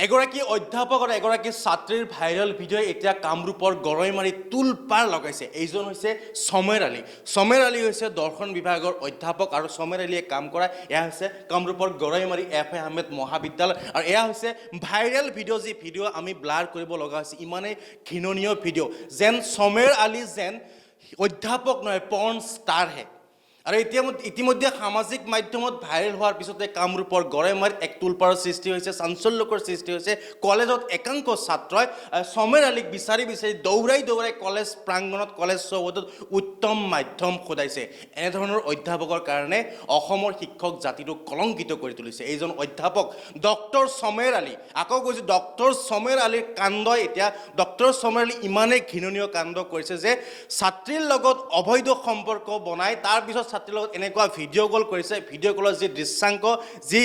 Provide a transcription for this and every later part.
এগৰাকী অধ্যাপক আৰু এগৰাকী ছাত্ৰীৰ ভাইৰেল ভিডিঅ' এতিয়া কামৰূপৰ গৰৈমাৰী তুলপাৰ লগাইছে। এইজন হৈছে সমেৰ আলী। সমেৰ আলী হৈছে দৰ্শন বিভাগৰ অধ্যাপক আৰু সমেৰ আলীয়ে কাম কৰা এয়া হৈছে কামৰূপৰ গৰৈমাৰী এফ এ আহমেদ মহাবিদ্যালয়। আৰু এয়া হৈছে ভাইৰেল ভিডিঅ' যি ভিডিঅ' আমি ব্লাৰ কৰিব লগা হৈছে। ইমানেই ঘৃণনীয় ভিডিঅ' যেন সমেৰ আলী যেন অধ্যাপক নহয় পৰ্ণ ষ্টাৰহে। আৰু ইতিমধ্যে সামাজিক মাধ্যমত ভাইৰেল হোৱাৰ পিছতে কামৰূপৰ গৰৈমাৰীত এক তুলপাৰৰ সৃষ্টি হৈছে, চাঞ্চল্যকৰ সৃষ্টি হৈছে। কলেজত একাংশ ছাত্ৰই সমেৰ আলীক বিচাৰি দৌৰাই কলেজ প্ৰাংগণত কলেজ চৌহদত উত্তম মাধ্যম সোধাইছে। এনেধৰণৰ অধ্যাপকৰ কাৰণে অসমৰ শিক্ষক জাতিটোক কলংকিত কৰি তুলিছে এইজন অধ্যাপক ডক্টৰ সমেৰ আলী। আকৌ কৈছোঁ ডক্টৰ সমেৰ আলীৰ কাণ্ডই এতিয়া ডক্টৰ সমেৰ আলী ইমানেই ঘৃণনীয় কাণ্ড কৰিছে যে ছাত্ৰীৰ লগত অবৈধ সম্পৰ্ক বনাই তাৰপিছত ছাত্ৰীৰ লগত এনেকুৱা ভিডিঅ' কল কৰিছে। ভিডিঅ' কলৰ যি দৃশ্যাংক যি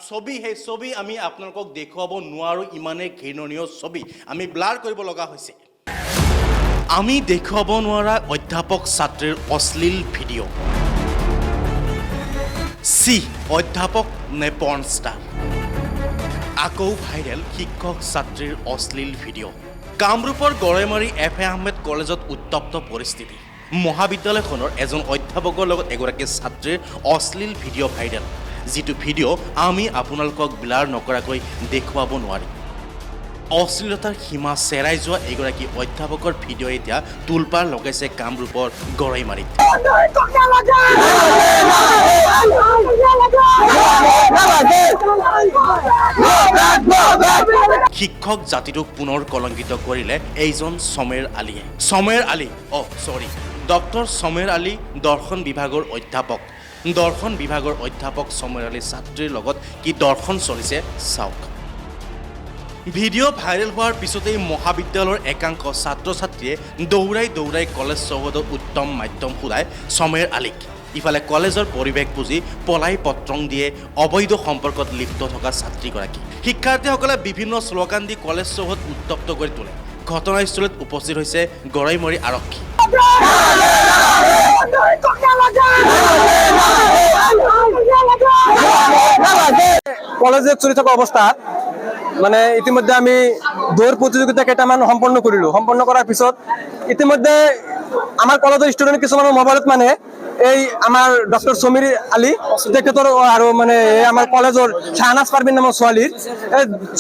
ছবি সেই ছবি আমি আপোনালোকক দেখুৱাব নোৱাৰোঁ। ইমানেই ঘৃণনীয় ছবি আমি ব্লাৰ কৰিব লগা হৈছে। আমি দেখুৱাব নোৱাৰা অধ্যাপক ছাত্ৰীৰ অশ্লীল ভিডিঅ'। অধ্যাপক নে পৰ্ণ ষ্টাৰ? আকৌ ভাইৰেল শিক্ষক ছাত্ৰীৰ অশ্লীল ভিডিঅ'। কামৰূপৰ গৰৈমাৰী এফ এ আহমেদ কলেজত উত্তপ্ত পৰিস্থিতি। মহাবিদ্যালয়খনৰ এজন অধ্যাপকৰ লগত এগৰাকী ছাত্ৰীৰ অশ্লীল ভিডিঅ' ভাইৰেল, যিটো ভিডিঅ' আমি আপোনালোকক ব্লাৰ নকৰাকৈ দেখুৱাব নোৱাৰিম। অশ্লীলতাৰ সীমা চেৰাই যোৱা এগৰাকী অধ্যাপকৰ ভিডিঅ' এতিয়া তুলপাৰ লগাইছে কামৰূপৰ গৰৈমাৰীত। শিক্ষক জাতিটোক পুনৰ কলংকিত কৰিলে এইজন সমেৰ আলীয়ে। ডক্টৰ সমেৰ আলী দৰ্শন বিভাগৰ অধ্যাপক। দৰ্শন বিভাগৰ অধ্যাপক সমেৰ আলী ছাত্ৰীৰ লগত কি দৰ্শন চলিছে চাওক। ভিডিঅ' ভাইৰেল হোৱাৰ পিছতেই মহাবিদ্যালয়ৰ একাংশ ছাত্ৰ ছাত্ৰীয়ে দৌৰাই কলেজ চৌহদত উত্তম মাধ্যম সোধাই সমেৰ আলীক। ইফালে কলেজৰ পৰিৱেশ বুজি পলাই পত্ৰং দিয়ে অবৈধ সম্পৰ্কত লিপ্ত থকা ছাত্ৰীগৰাকী। শিক্ষাৰ্থীসকলে বিভিন্ন শ্লোগান দি কলেজ চৌহদ উত্তপ্ত কৰি তোলে। ঘটনাস্থলীত উপস্থিত হৈছে গৰৈমাৰী আৰক্ষী। কলেজে চলি থকা অৱস্থাত মানে ইতিমধ্যে আমি দৌৰ প্ৰতিযোগিতা কেইটামান সম্পন্ন কৰিলোঁ। সম্পন্ন কৰাৰ পিছত ইতিমধ্যে আমাৰ কলেজৰ ষ্টুডেণ্ট কিছুমানৰ মোবাইলত মানে এই আমাৰ ডক্টৰ সমেৰ আলী তেখেতৰ আৰু মানে আমাৰ কলেজৰ শাহনাজ পাৰভিন নামৰ ছোৱালীৰ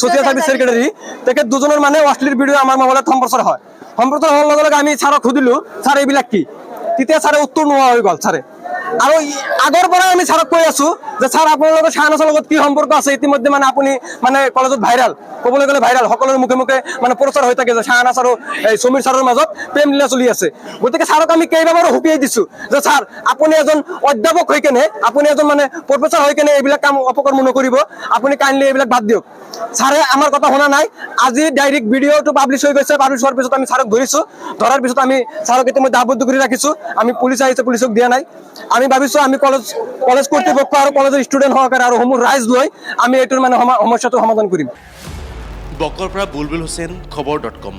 ছ'চিয়েল ছাৰ্ভিচ ছেক্ৰেটাৰী তেখেত দুজনৰ মানে অশ্লীল ভিডিঅ' আমাৰ মোবাইলত সম্প্ৰচাৰ হয়। সম্প্ৰচাৰ হোৱাৰ লগে লগে আমি ছাৰক সুধিলোঁ, ছাৰ এইবিলাক কি? তেতিয়া ছাৰে উত্তৰ নোহোৱা হৈ গ'ল ছাৰে। আৰু আগৰ পৰাই আমি ছাৰক কৈ আছোঁ যে ছাৰ আপোনালোকৰ শাহনাজৰ লগত কি সম্পৰ্ক আছে? ইতিমধ্যে মানে আপুনি মানে কলেজত ভাইৰেল, ক'বলৈ গ'লে ভাইৰেল, সকলোৰে মুখে মুখে মানে প্ৰচাৰ হৈ থাকে যে শাহনাজ আৰু এই সমীৰ ছাৰৰ মাজত প্ৰেম লীলা চলি আছে। গতিকে ছাৰক আমি কেইবাবাৰো হুপিয়াই দিছোঁ যে ছাৰ আপুনি এজন অধ্যাপক হৈ কেনে, আপুনি এজন মানে প্ৰফেচাৰ হৈ কেনে এইবিলাক কাম অপকৰ্ম নকৰিব, আপুনি কাইণ্ডলি এইবিলাক বাদ দিয়ক। ছাৰে আমাৰ কথা শুনা নাই। আজি ডাইৰেক্ট ভিডিঅ'টো পাব্লিছ হৈ গৈছে। পাব্লিছ হোৱাৰ পিছত আমি ছাৰক ধৰিছোঁ। ধৰাৰ পিছত আমি ছাৰক ইতিমধ্যে আবদ্ধ কৰি ৰাখিছোঁ। আমি পুলিচ আহিছে, পুলিচক দিয়া নাই। আমি ভাবিছোঁ আমি কলেজ কৰ্তৃপক্ষ আৰু কলেজৰ ষ্টুডেণ্ট সহকাৰে আৰু সমূহ ৰাইজ লৈ আমি এইটোৰ মানে সমস্যাটো সমাধান কৰিম। বকৰ পৰা বুলবুল হুছেইন, খবৰ.com।